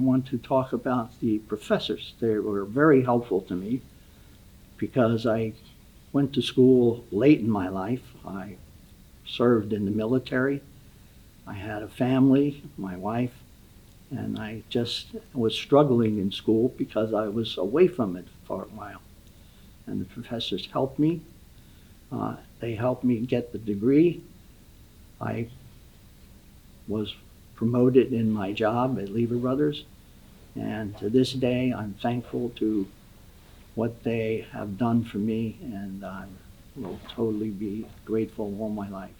want to talk about the professors. They were very helpful to me because I went to school late in my life. I served in the military. I had a family, my wife, and I just was struggling in school because I was away from it for a while. And the professors helped me. They helped me get the degree. I was promoted in my job at Lever Brothers, and to this day I'm thankful to what they have done for me, and I will totally be grateful all my life.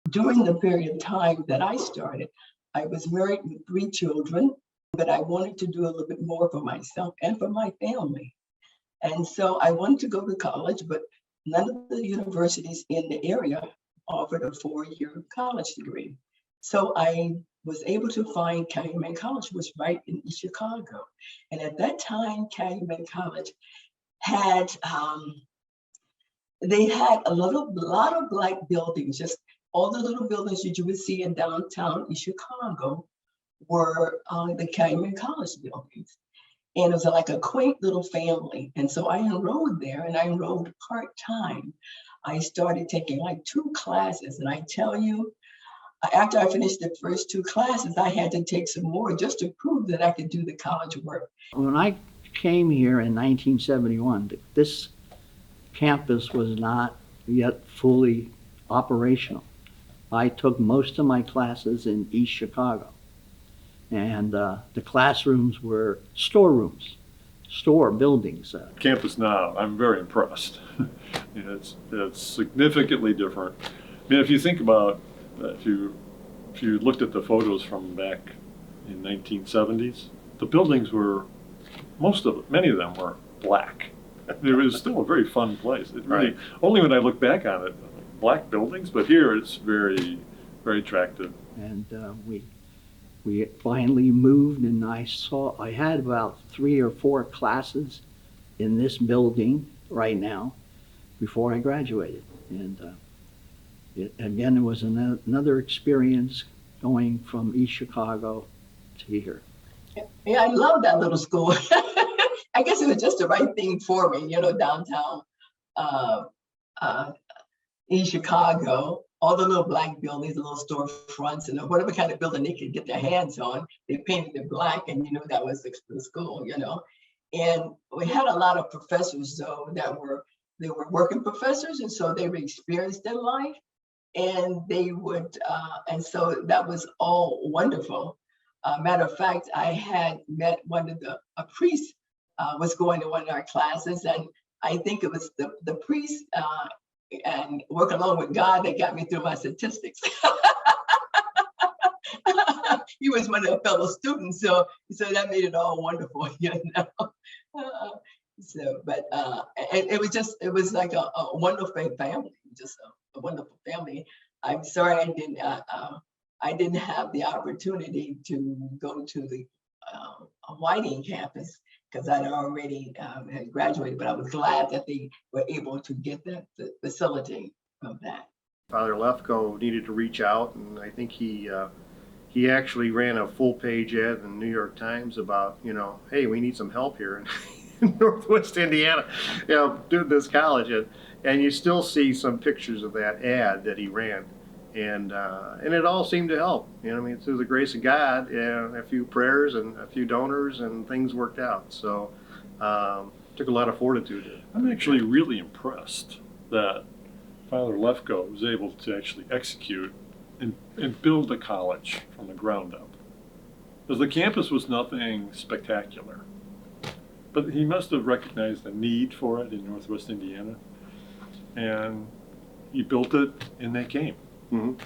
During the period of time that I started, I was married with 3 children, but I wanted to do a little bit more for myself and for my family. And so I wanted to go to college, but none of the universities in the area offered a 4-year college degree. So I was able to find Calumet College, was right in East Chicago. And at that time, Calumet College had, they had a lot of Black buildings, just all the little buildings that you would see in downtown East Chicago were the Calumet College buildings. And it was like a quaint little family. And so I enrolled there, and I enrolled part-time. I started taking like 2 classes, and I tell you, after I finished the first 2 classes, I had to take some more just to prove that I could do the college work. When I came here in 1971, this campus was not yet fully operational. I took most of my classes in East Chicago, and the classrooms were storerooms, store buildings. Campus now, I'm very impressed. It's significantly different. I mean, if you think about, if you looked at the photos from back in 1970s, the buildings were, many of them were black. It was still a very fun place. It really, only when I look back on it, black buildings, but here it's very, very attractive. And we finally moved, and I had about 3 or 4 classes in this building right now before I graduated. And it was another experience going from East Chicago to here. Yeah, I love that little school. I guess it was just the right thing for me, downtown East Chicago. All the little black buildings, the little storefronts, and whatever kind of building they could get their hands on, they painted it black, and that was the school, And we had a lot of professors though they were working professors, and so they were experienced in life, and they would, and so that was all wonderful. Matter of fact, I had met a priest was going to one of our classes, and I think it was the priest and work along with God that got me through my statistics. He was one of the fellow students, so that made it all wonderful, But it was like a wonderful family, just a wonderful family. I'm sorry I didn't have the opportunity to go to the Whiting campus because I'd already had graduated, but I was glad that they were able to get that facility of that. Father Lefko needed to reach out, and I think he actually ran a full-page ad in the New York Times about, hey, we need some help here in Northwest Indiana, doing this college, and you still see some pictures of that ad that he ran, and it all seemed to help. Through the grace of God, a few prayers and a few donors, and things worked out. So took a lot of fortitude. I'm actually really impressed that Father Lefko was able to actually execute and build a college from the ground up. Because the campus was nothing spectacular, but he must have recognized the need for it in Northwest Indiana, and he built it, and they came. Mm-hmm.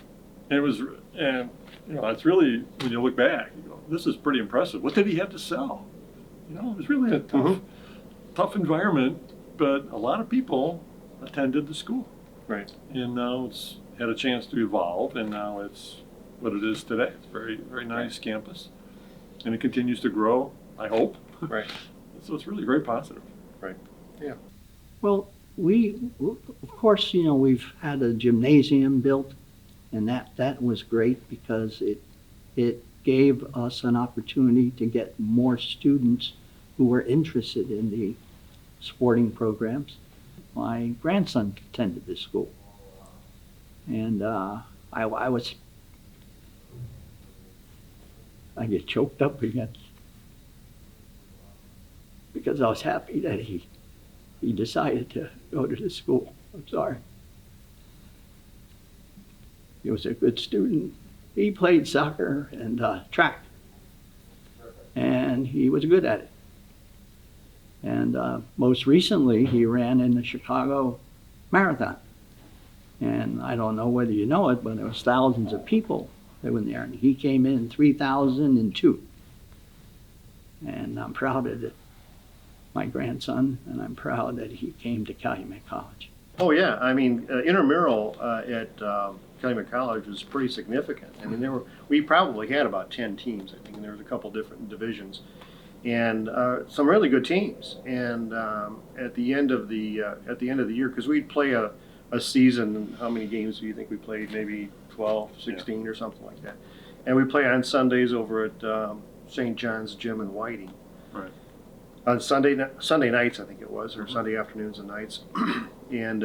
And it's really, when you look back, you go, this is pretty impressive. What did he have to sell? It was really a tough environment, but a lot of people attended the school. Right. And now it's had a chance to evolve, and now it's what it is today. It's a very, very nice campus, and it continues to grow, I hope. Right. So it's really very positive. Right. Yeah. Well, of course, we've had a gymnasium built, and that was great because it gave us an opportunity to get more students who were interested in the sporting programs. My grandson attended this school, and I get choked up again because I was happy that he decided to go to this school. I'm sorry. He was a good student. He played soccer and track, and he was good at it. And most recently, he ran in the Chicago Marathon. And I don't know whether you know it, but there was thousands of people that were there. And he came in 3002. And I'm proud of it, my grandson, and I'm proud that he came to Calumet College. Oh, yeah. I mean, intramural at Calumet College was pretty significant. I mean, we probably had about 10 teams, I think, and there was a couple different divisions. And some really good teams. And at the end of the year, because we'd play a season, how many games do you think we played? Maybe 12, 16 or something like that. And we play on Sundays over at St. John's Gym in Whiting. Right. On Sunday nights, I think it was, or Sunday afternoons and nights, and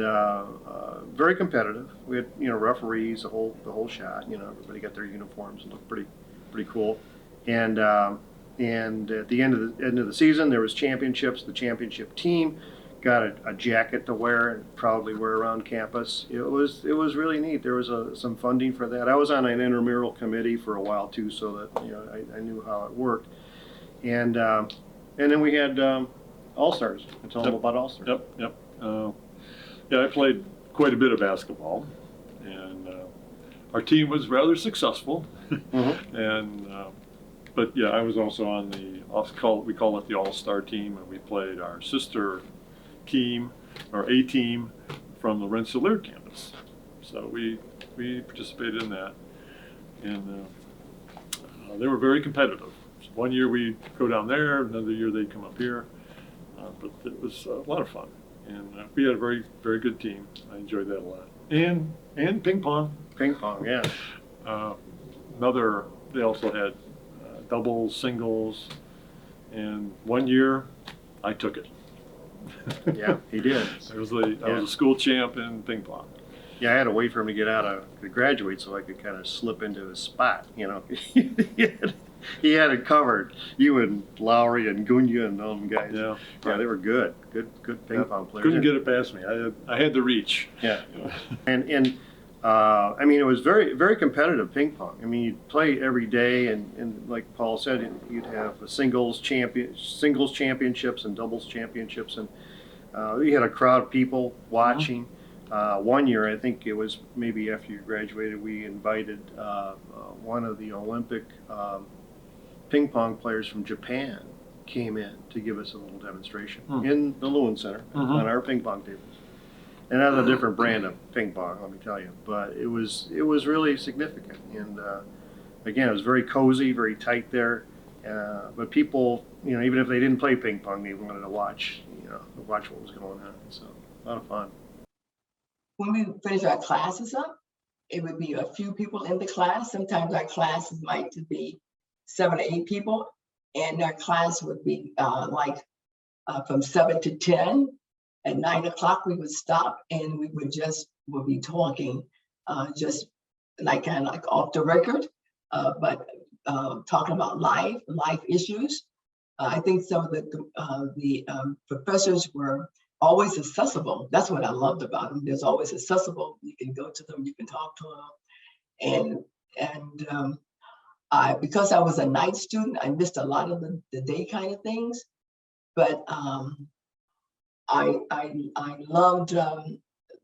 very competitive. We had referees, the whole shot. Everybody got their uniforms and looked pretty cool. And at the end of the season, there was championships. The championship team got a jacket to wear and proudly wear around campus. It was really neat. There was some funding for that. I was on an intramural committee for a while too, so that I knew how it worked. And then we had All-Stars. Tell them about All-Stars. Yep. Yeah, I played quite a bit of basketball, and our team was rather successful. Mm-hmm. And but yeah, I was also on we call it the All-Star team, and we played our sister team, or A team, from the Rensselaer campus. So we participated in that, and they were very competitive. So one year we'd go down there, another year they'd come up here, but it was a lot of fun, and we had a very, very good team. I enjoyed that a lot. And ping pong. Ping pong, yeah. They also had doubles, singles, and one year I took it. Yeah, he did. I was a school champ in ping pong. Yeah, I had to wait for him to graduate so I could kind of slip into his spot. He had it covered. You and Lowry and Gunya and all them guys. Yeah, yeah, they were good ping pong players. Couldn't get it past me. I had the reach. Yeah, and I mean, it was very, very competitive ping pong. I mean, you'd play every day, and like Paul said, you'd have singles championships and doubles championships, and you had a crowd of people watching. One year, I think it was maybe after you graduated, we invited one of the Olympic ping pong players from Japan came in to give us a little demonstration in the Lewin Center on our ping pong tables. And that's a different brand of ping pong, let me tell you. But it was really significant. And again, it was very cozy, very tight there. But people, even if they didn't play ping pong, they wanted to watch what was going on. So a lot of fun. When we finish our classes up, it would be a few people in the class. Sometimes our classes might be 7 to 8 people, and our class would be from 7 to 10. At 9 o'clock, we would stop, and we would be talking, just kind of off the record, but talking about life issues. I think some of the professors were always accessible. That's what I loved about them. There's always accessible. You can go to them, you can talk to them, and because I was a night student, I missed a lot of the day kind of things, but I loved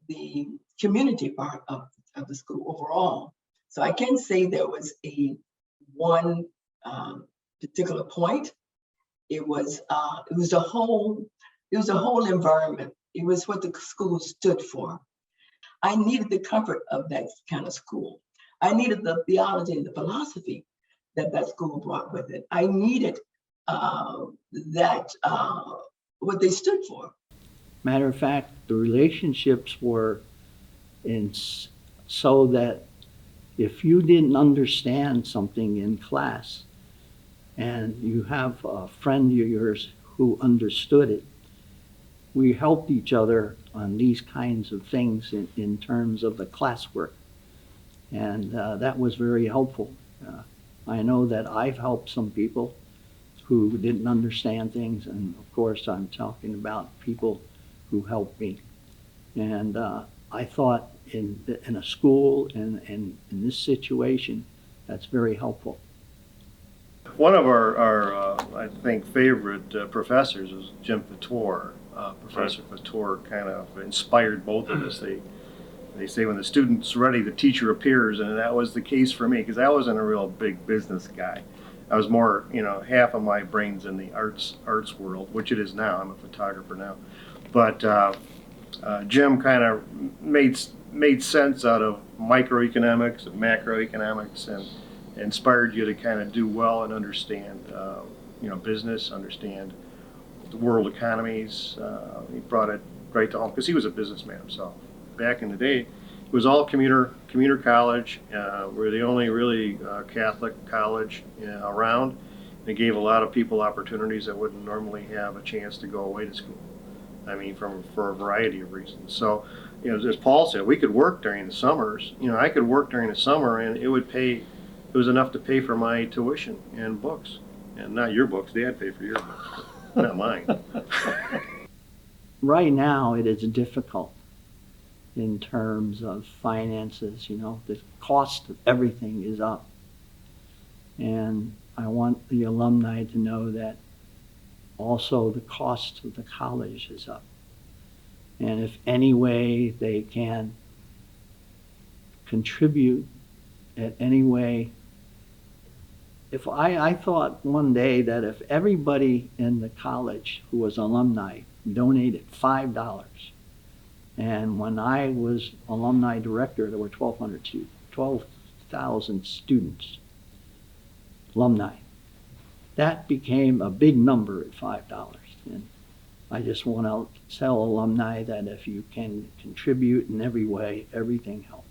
the community part of the school overall. So I can say there was one particular point. It was the whole environment. It was what the school stood for. I needed the comfort of that kind of school. I needed the theology and the philosophy that school brought with it. I needed what they stood for. Matter of fact, the relationships were so that if you didn't understand something in class and you have a friend of yours who understood it, we helped each other on these kinds of things in terms of the classwork. And that was very helpful. I know that I've helped some people who didn't understand things, and of course I'm talking about people who helped me. And I thought in a school and in this situation, that's very helpful. One of our I think, favorite professors was Jim Fator. Professor Fator kind of inspired both of us. They say when the student's ready, the teacher appears, and that was the case for me because I wasn't a real big business guy. I was more, half of my brain's in the arts world, which it is now. I'm a photographer now. But Jim kind of made sense out of microeconomics and macroeconomics and inspired you to kind of do well and understand, business, understand the world economies. He brought it right to home because he was a businessman himself. Back in the day, it was all commuter college. We're the only really Catholic college around. It gave a lot of people opportunities that wouldn't normally have a chance to go away to school. I mean, for a variety of reasons. So, as Paul said, we could work during the summers. I could work during the summer, and it was enough to pay for my tuition and books. And not your books. Dad paid for your books, not mine. Right now, it is difficult in terms of finances. The cost of everything is up. And I want the alumni to know that also the cost of the college is up. And if any way they can contribute in any way, if I thought one day that if everybody in the college who was alumni donated $5, and when I was alumni director, there were 12,000 students, alumni. That became a big number at $5. And I just want to tell alumni that if you can contribute in every way, everything helps.